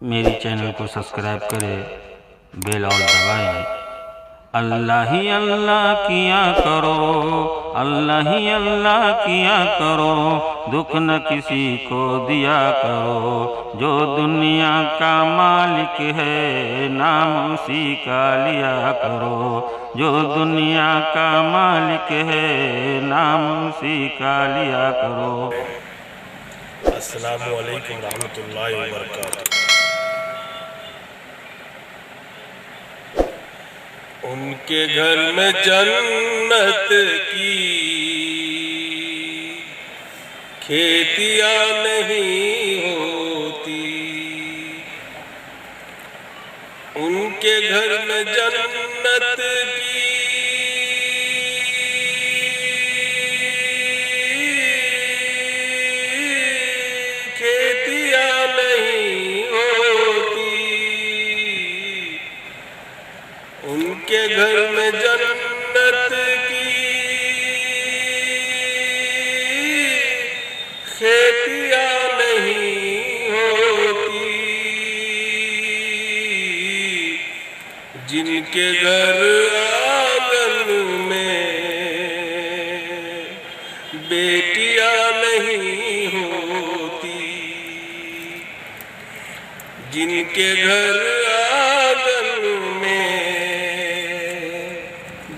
मेरी चैनल को सब्सक्राइब करें, बेल और दबाएं। अल्लाह ही अल्लाह किया करो, अल्लाह ही अल्लाह किया करो, दुख न किसी को दिया करो। जो दुनिया का मालिक है नाम उसी का लिया करो। जो दुनिया का मालिक है नाम उसी का लिया करो। अस्सलामु अलैकुम रहमतुल्लाहि व बरकातुहू। उनके घर में जन्नत की खेतियां नहीं होती। उनके घर में जन्नत की खेतियां नहीं होती। उनके घर में जन्नत की खेतियां नहीं होती। जिनके घर आंगन में बेटियां नहीं होती। जिनके घर आंगन में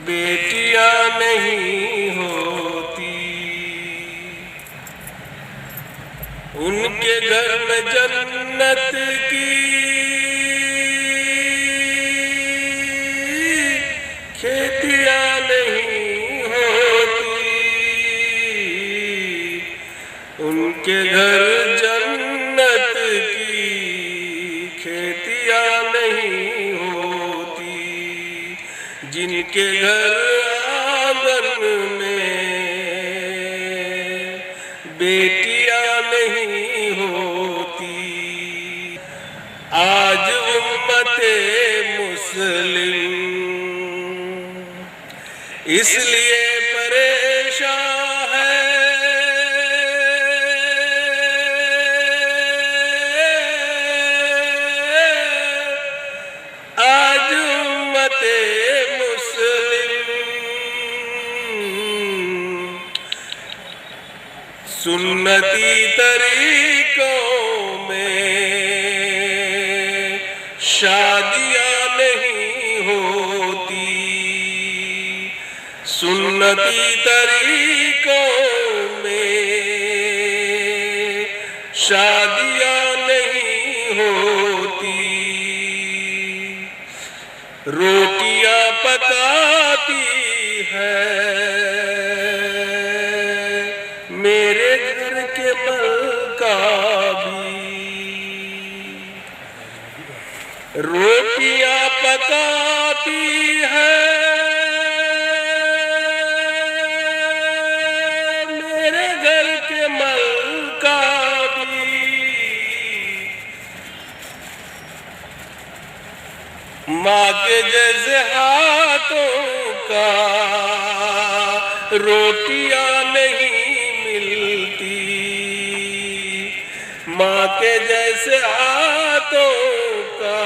बेटियां नहीं होती। उनके घर में जन्नत की खेतियां नहीं होती। उनके घर जन्नत की खेतियां नहीं होती। जिनके घर आंगन में बेटियां नहीं होती। आज उम्मते मुस्लिम इसलिए परेशान है। आज उम्मते मुस्लिम सुन्नती तरीकों में शादियां नहीं होती। सुन्नती तरीकों में शादियां नहीं होती। रोटियां पकाती है मेरे घर के मलका भी। रोटियां पकाती है मेरे घर के मलका भी। माँ के जैसे हाथों का रोटियां नहीं मिलती। माँ के जैसे हाथों का